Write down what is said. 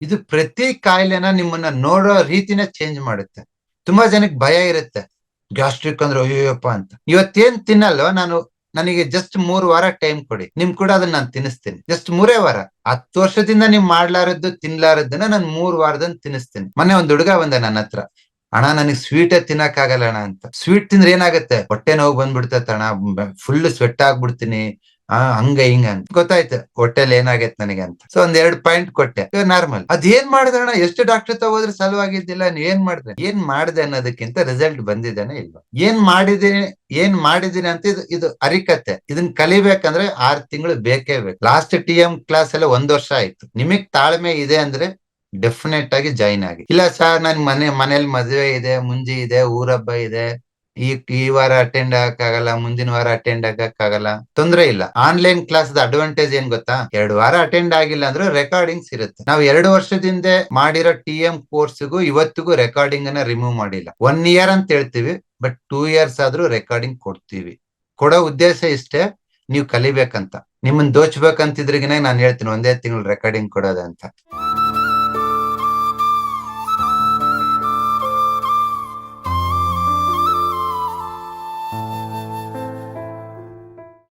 ಇದು ಪ್ರತಿ ಕಾಯಿಲೆನ ನಿಮ್ಮನ್ನ ನೋಡೋ ರೀತಿನ ಚೇಂಜ್ ಮಾಡುತ್ತೆ. ತುಂಬಾ ಜನಕ್ಕೆ ಭಯ ಇರುತ್ತೆ ಗ್ಯಾಸ್ಟ್ರಿಕ್ ಅಂದ್ರೆ ಅಯ್ಯೋಯಪ್ಪ ಅಂತ. ಇವತ್ತೇನ್ ತಿನ್ನಲ್ವ ನಾನು, ನನಗೆ ಜಸ್ಟ್ 3 ವಾರ ಟೈಮ್ ಕೊಡಿ, ನಿಮ್ ಕೂಡ ಅದನ್ನ ನಾನು ತಿನ್ನಿಸ್ತೀನಿ. ಜಸ್ಟ್ 3 ವಾರ. 10 ವರ್ಷದಿಂದ ನೀವ್ ಮಾಡ್ಲಾರದ್ದು ತಿನ್ಲಾರದನ್ನ ನಾನು 3 ವಾರದಲ್ಲಿ ತಿನ್ನಿಸ್ತೀನಿ. ಮೊನ್ನೆ ಒಂದ್ ಹುಡುಗ ಬಂದ ನನ್ನ ಹತ್ರ, ಅಣ್ಣ ನನಗೆ ಸ್ವೀಟೇ ತಿನ್ನಕ್ ಆಗಲ್ಲ ಅಣ್ಣ ಅಂತ. ಸ್ವೀಟ್ ತಿಂದ್ರೆ ಏನಾಗುತ್ತೆ, ಹೊಟ್ಟೆ ನೋವು ಬಂದ್ಬಿಡ್ತೈತೆ ಅಣ್ಣ, ಫುಲ್ ಸ್ವೆಟ್ ಆಗ್ಬಿಡ್ತೀನಿ, ಹಂಗ ಹಿಂಗ ಅಂತ. ಗೊತ್ತಾಯ್ತು ಹೊಟ್ಟೆಲ್ ಏನಾಗೈತೆ ನನಗೆ ಅಂತ. ಸೊ 1-2 ಪಾಯಿಂಟ್ ಕೊಟ್ಟೆ, ನಾರ್ಮಲ್. ಅದೇನ್ ಮಾಡಿದ್ರಣ್ಣ, ಎಷ್ಟು ಡಾಕ್ಟರ್ ತಗೋದ್ರೆ ಸಲುವಾಗಿದ್ದಿಲ್ಲ, ಏನ್ ಮಾಡಿದ್ರೆ, ಏನ್ ಮಾಡಿದೆ ಅನ್ನೋದಕ್ಕಿಂತ ರಿಸಲ್ಟ್ ಬಂದಿದ್ದೇನೆ ಇಲ್ವಾ, ಏನ್ ಮಾಡಿದೀನಿ ಅಂತ ಇದು ಅರಿಕತೆ. ಇದನ್ನ ಕಲಿಬೇಕಂದ್ರೆ 6 ತಿಂಗಳು ಬೇಕೇ ಬೇಕು. ಲಾಸ್ಟ್ TM ಕ್ಲಾಸ್ ಎಲ್ಲ 1 ವರ್ಷ ಆಯ್ತು. ನಿಮಗ್ ತಾಳ್ಮೆ ಇದೆ ಅಂದ್ರೆ ಡೆಫಿನೆಟ್ ಆಗಿ ಜಾಯಿನ್ ಆಗಿ. ಇಲ್ಲ ಸರ್ ನನ್ ಮನೇಲಿ ಮದುವೆ ಇದೆ, ಮುಂಜಿ ಇದೆ, ಊರಬ್ಬ ಇದೆ, ಈ ವಾರ ಅಟೆಂಡ್ ಆಗಕ್ಕಾಗಲ್ಲ, ಮುಂದಿನ ವಾರ ಅಟೆಂಡ್ ಆಗಕ್ಕಾಗಲ್ಲ, ತೊಂದ್ರೆ ಇಲ್ಲ. ಆನ್ಲೈನ್ ಕ್ಲಾಸ್ ಅಡ್ವಾಂಟೇಜ್ ಏನ್ ಗೊತ್ತಾ, 2 ವಾರ ಅಟೆಂಡ್ ಆಗಿಲ್ಲ ಅಂದ್ರೆ ರೆಕಾರ್ಡಿಂಗ್ಸ್ ಇರುತ್ತೆ. ನಾವು 2 ವರ್ಷದಿಂದ ಮಾಡಿರೋ TM ಕೋರ್ಸ್ಗೂ ಇವತ್ತಿಗೂ ರೆಕಾರ್ಡಿಂಗ್ ಅನ್ನ ರಿಮೂವ್ ಮಾಡಿಲ್ಲ. 1 ಇಯರ್ ಅಂತ ಹೇಳ್ತೀವಿ, ಬಟ್ 2 ಇಯರ್ಸ್ ಆದ್ರೂ ರೆಕಾರ್ಡಿಂಗ್ ಕೊಡ್ತೀವಿ. ಕೊಡೋ ಉದ್ದೇಶ ಇಷ್ಟೇ, ನೀವು ಕಲಿಬೇಕಂತ. ನಿಮ್ಮನ್ನ ದೋಚ್ಬೇಕಂತಿದ್ರಿಗಿನ ನಾನು ಹೇಳ್ತೀನಿ 1 ತಿಂಗಳು ರೆಕಾರ್ಡಿಂಗ್ ಕೊಡೋದಂತ.